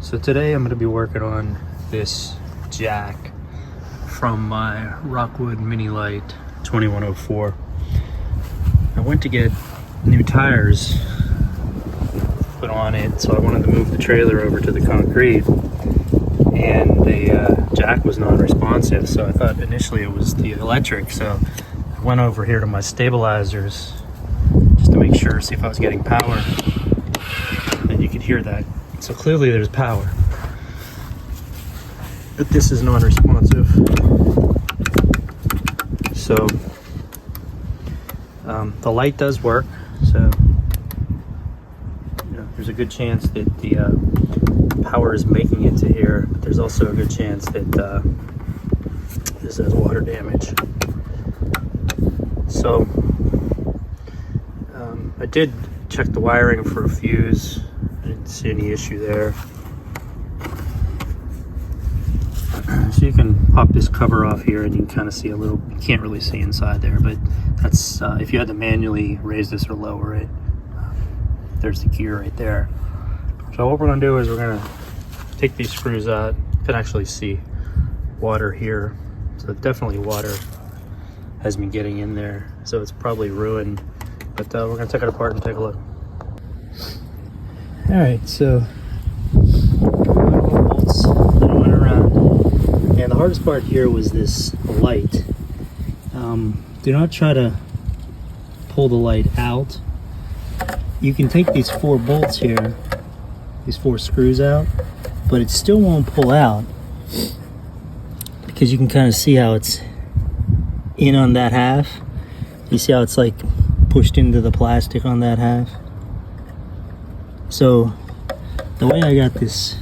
So today I'm going to be working on this jack from my Rockwood Mini Lite 2104. I went to get new tires put on it, so I wanted to move the trailer over to the concrete, and the jack was non-responsive, so I thought initially it was the electric. So I went over here to my stabilizers just to make sure, see if I was getting power, and you could hear that. So clearly there's power, but this is non-responsive. So the light does work, so there's a good chance that the power is making it to here, but there's also a good chance that this has water damage. So I did check the wiring for a fuse. I didn't see any issue there. So you can pop this cover off here and you can kind of see a little, you can't really see inside there, but that's if you had to manually raise this or lower it. There's the gear right there. So what we're going to do is we're going to take these screws out. You can actually see water here, so definitely water has been getting in there, so it's probably ruined, but we're going to take it apart and take a look. All right, so bolts that went around, and the hardest part here was this light. Do not try to pull the light out. You can take these 4 bolts here, these 4 screws out, but it still won't pull out because you can kind of see how it's in on that half. You see how it's like pushed into the plastic on that half? So the way I got this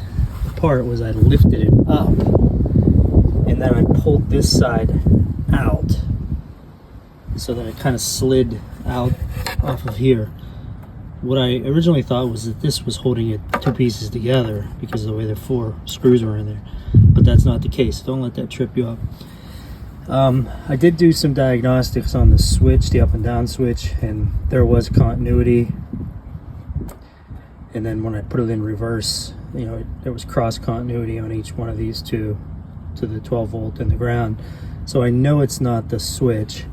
apart was I lifted it up and then I pulled this side out so that it kind of slid out off of here. What I originally thought was that this was holding it 2 pieces together because of the way the 4 screws were in there, but that's not the case. Don't let that trip you up. I did do some diagnostics on the switch, the up and down switch, and there was continuity. And then when I put it in reverse, there was cross continuity on each one of these two to the 12 volt in the ground. So I know it's not the switch.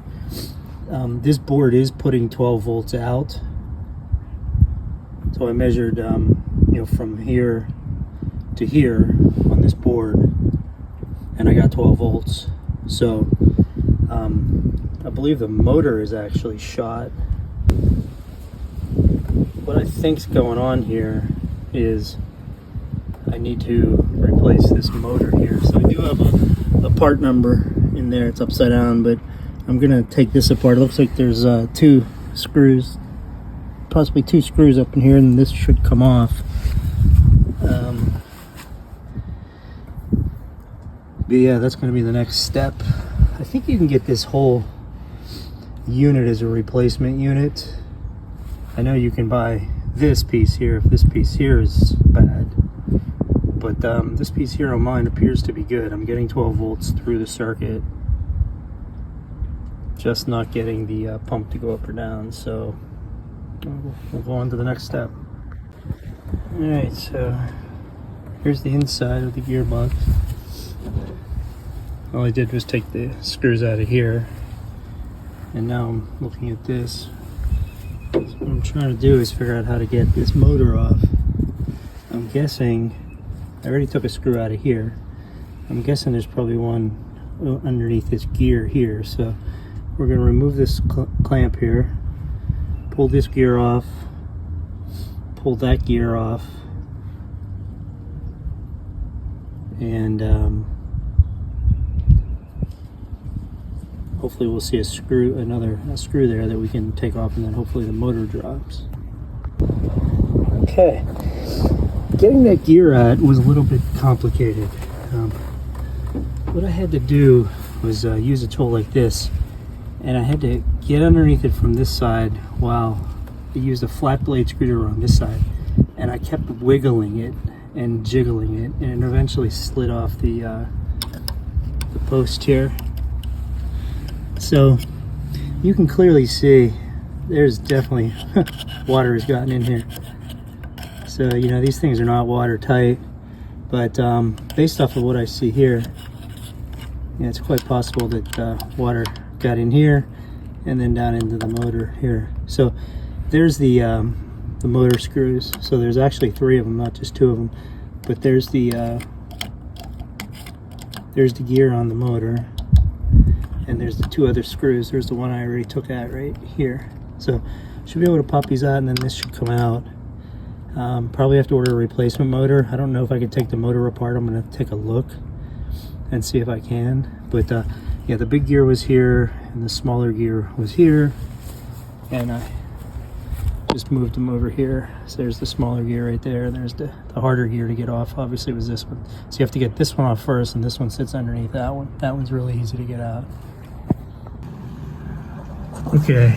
This board is putting 12 volts out. So I measured, from here to here on this board, and I got 12 volts. So I believe the motor is actually shot. What I think's going on here is I need to replace this motor here. So I do have a part number in there. It's upside down, but I'm gonna take this apart. It looks like there's 2 screws, possibly 2 screws up in here, and this should come off. But yeah, that's going to be the next step. I think you can get this whole unit as a replacement unit. I know you can buy this piece here if this piece here is bad, but this piece here on mine appears to be good. I'm getting 12 volts through the circuit, just not getting the pump to go up or down. So we'll go on to the next step. Alright, so here's the inside of the gearbox. All I did was take the screws out of here, and now I'm looking at this. So what I'm trying to do is figure out how to get this motor off. I'm guessing, I already took a screw out of here. I'm guessing there's probably one underneath this gear here. So we're going to remove this clamp here, pull this gear off, pull that gear off, and hopefully we'll see a screw there that we can take off, and then hopefully the motor drops. Okay, getting that gear out was a little bit complicated. What I had to do was use a tool like this, and I had to get underneath it from this side while I used a flat blade screwdriver on this side, and I kept wiggling it and jiggling it, and it eventually slid off the post here. So you can clearly see there's definitely water has gotten in here. So these things are not watertight. But based off of what I see here, yeah, it's quite possible that water got in here and then down into the motor here. So there's the motor screws. So there's actually 3 of them, not just 2 of them. But there's the gear on the motor, and there's the 2 other screws. There's the one I already took out right here. So should be able to pop these out, and then this should come out. Probably have to order a replacement motor. I don't know if I can take the motor apart. I'm going to take a look and see if I can. But yeah, the big gear was here and the smaller gear was here, and I just moved them over here. So there's the smaller gear right there, and there's the harder gear to get off. Obviously it was this one. So you have to get this one off first, and this one sits underneath that one. That one's really easy to get out. Okay,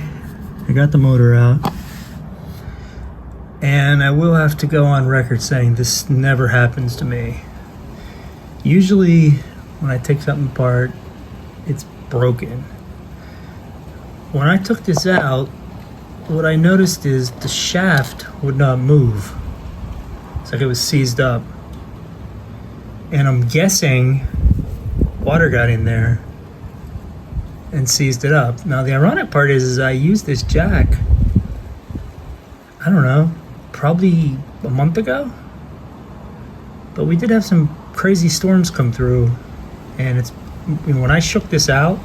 I got the motor out. And I will have to go on record saying this never happens to me. Usually when I take something apart, it's broken. When I took this out, what I noticed is the shaft would not move. It's like it was seized up. And I'm guessing water got in there and seized it up. Now the ironic part is I used this jack, I don't know, probably a month ago. But we did have some crazy storms come through, and it's, you know, when I shook this out,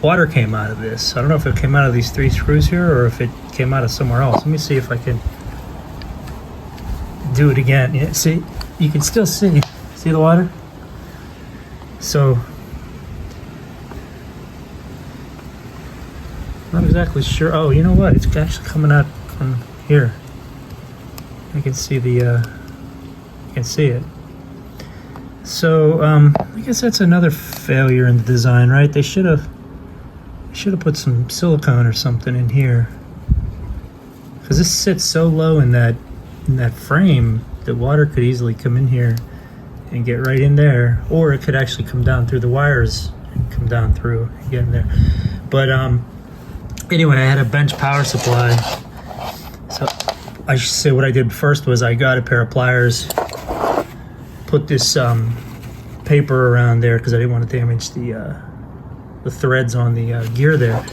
water came out of this. I don't know if it came out of these 3 screws here or if it came out of somewhere else. Let me see if I can do it again. Yeah, see, you can still see the water? So not exactly sure. Oh, you know what? It's actually coming out from here. I can see the you can see it. So I guess that's another failure in the design, right? They should have put some silicone or something in here, because this sits so low in that frame that water could easily come in here and get right in there, or it could actually come down through the wires and come down through and get in there. But anyway, I had a bench power supply, so I should say what I did first was I got a pair of pliers, put this paper around there because I didn't want to damage the threads on the gear there,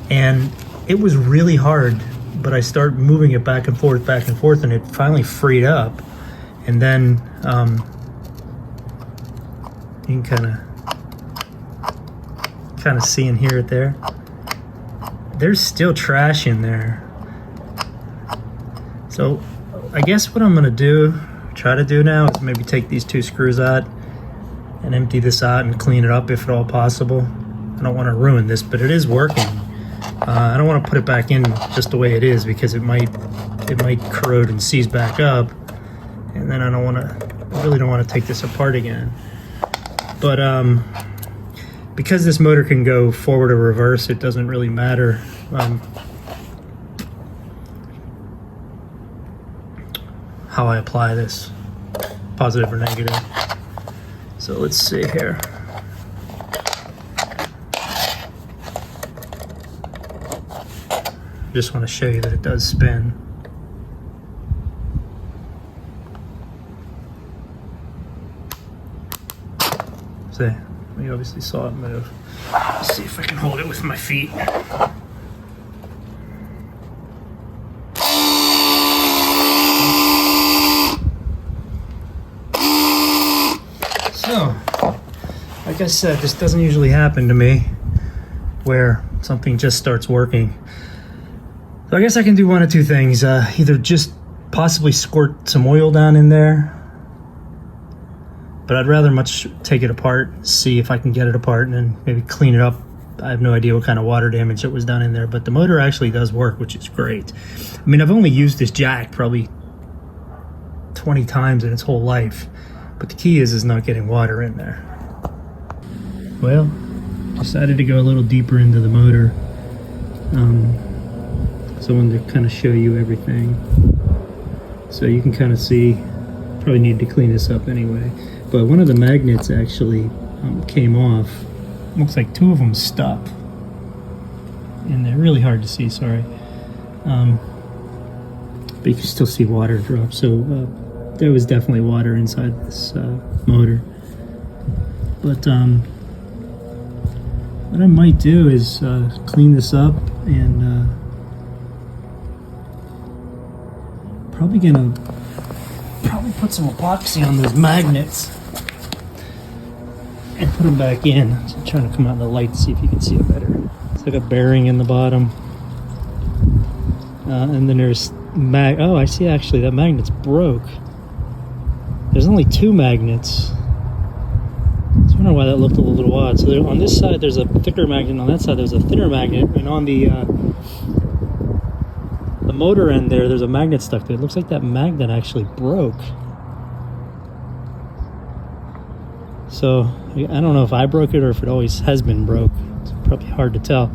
and it was really hard, but I started moving it back and forth, and it finally freed up. And then you can kind of see and hear it there. There's still trash in there. So I guess what I'm gonna try to do now is maybe take these 2 screws out and empty this out and clean it up if at all possible. I don't want to ruin this, but it is working. I don't want to put it back in just the way it is, because it might corrode and seize back up, and then I really don't want to take this apart again. But because this motor can go forward or reverse, it doesn't really matter how I apply this, positive or negative. So let's see here. Just want to show you that it does spin. See, we obviously saw it move. Let's see if I can hold it with my feet. So, like I said, this doesn't usually happen to me where something just starts working. So I guess I can do one of 2 things. Either just possibly squirt some oil down in there, but I'd rather much take it apart, see if I can get it apart, and then maybe clean it up. I have no idea what kind of water damage that was done in there, but the motor actually does work, which is great. I mean, I've only used this jack probably 20 times in its whole life, but the key is not getting water in there. Well, decided to go a little deeper into the motor. So I wanted to kind of show you everything. So you can kind of see, probably need to clean this up anyway. But one of the magnets actually came off. Looks like 2 of them stuck. And they're really hard to see, sorry. But you can still see water drop. So there was definitely water inside this motor. But what I might do is clean this up and probably put some epoxy on those magnets and put them back in. So I'm trying to come out in the light to see if you can see it better. It's like a bearing in the bottom. And then there's oh, I see actually that magnet's broke. There's only 2 magnets. I was wondering why that looked a little odd. So there, on this side there's a thicker magnet, on that side there's a thinner magnet, and on the motor end there's a magnet stuck there. It looks like that magnet actually broke. So I don't know if I broke it or if it always has been broke. It's probably hard to tell.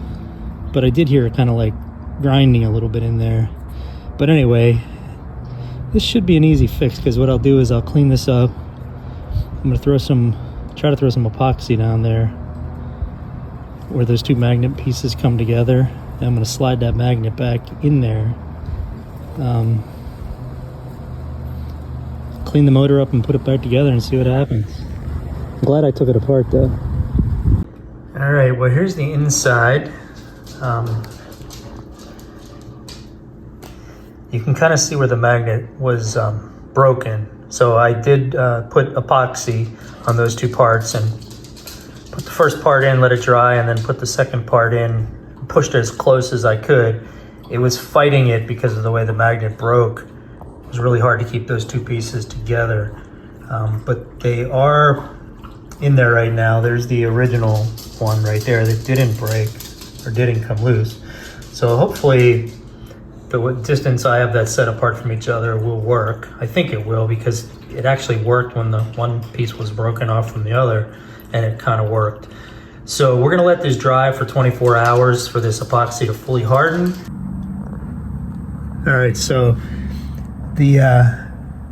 But I did hear it kind of like grinding a little bit in there. But anyway, this should be an easy fix, because what I'll do is I'll clean this up. I'm going to try to throw some epoxy down there where those 2 magnet pieces come together. And I'm going to slide that magnet back in there. Clean the motor up and put it back together and see what happens. I'm glad I took it apart though. Alright, well here's the inside. You can kind of see where the magnet was broken. So I did put epoxy on those 2 parts and put the first part in, let it dry, and then put the second part in, pushed it as close as I could. It was fighting it because of the way the magnet broke. It was really hard to keep those 2 pieces together. But they are in there right now. There's the original one right there that didn't break or didn't come loose. So hopefully the distance I have that set apart from each other will work. I think it will, because it actually worked when the one piece was broken off from the other, and it kind of worked. So we're gonna let this dry for 24 hours for this epoxy to fully harden. All right, so the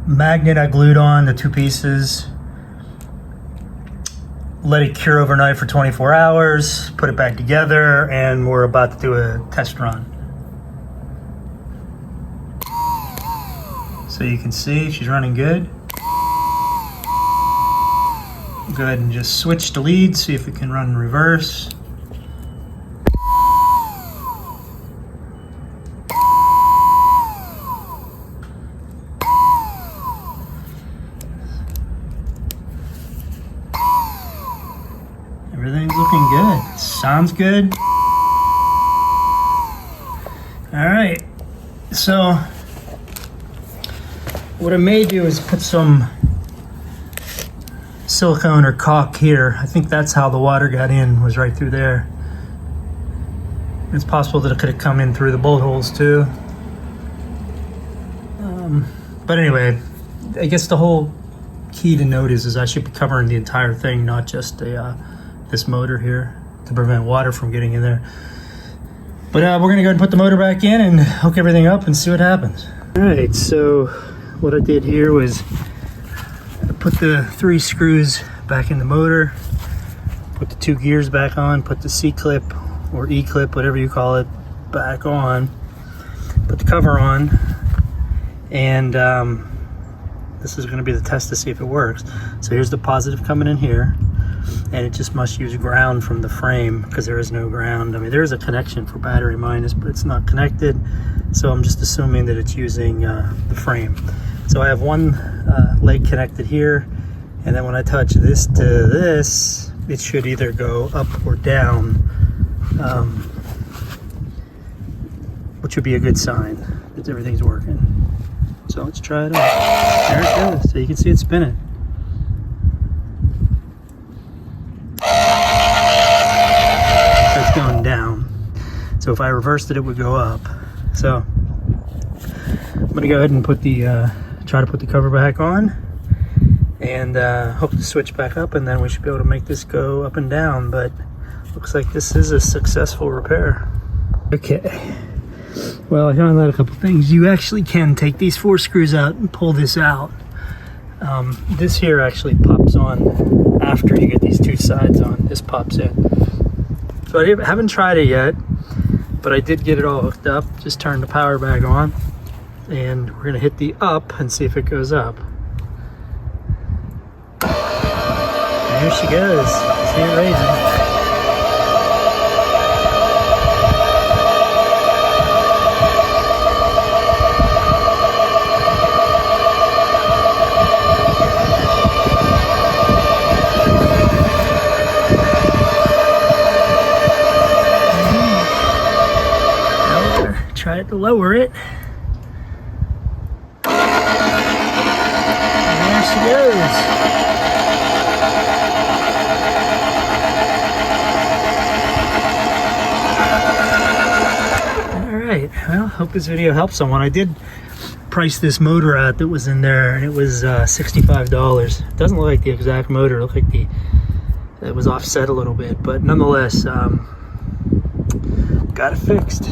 magnet I glued on, the 2 pieces, let it cure overnight for 24 hours, put it back together, and we're about to do a test run. So you can see she's running good. Go ahead and just switch the lead, see if it can run in reverse. Everything's looking good. Sounds good. All right, so what I may do is put some silicone or caulk here. I think that's how the water got in, was right through there. It's possible that it could have come in through the bolt holes too. But anyway, I guess the whole key to note is I should be covering the entire thing, not just this motor here, to prevent water from getting in there. But we're gonna go ahead and put the motor back in and hook everything up and see what happens. All right, so what I did here was I put the 3 screws back in the motor, put the 2 gears back on, put the C-clip or E-clip, whatever you call it, back on, put the cover on, and this is going to be the test to see if it works. So here's the positive coming in here, and it just must use ground from the frame because there is no ground. I mean, there is a connection for battery minus, but it's not connected, so I'm just assuming that it's using the frame. So I have one leg connected here, and then when I touch this to this, it should either go up or down, which would be a good sign that everything's working. So let's try it out. There it goes. So you can see it spinning. That's going down. So if I reversed it, it would go up. So I'm gonna go ahead and put the try to put the cover back on, and hope to switch back up, and then we should be able to make this go up and down. But looks like this is a successful repair. Okay. Well, I found out a couple things. You actually can take these 4 screws out and pull this out. This here actually pops on after you get these 2 sides on. This pops in. So I haven't tried it yet, but I did get it all hooked up. Just turned the power back on, and we're gonna hit the up and see if it goes up. There she goes. See it raising. Try to lower it. And there she goes. Alright, well, hope this video helps someone. I did price this motor out that was in there, and it was $65. It doesn't look like the exact motor. It looked like it was offset a little bit, but nonetheless, got it fixed.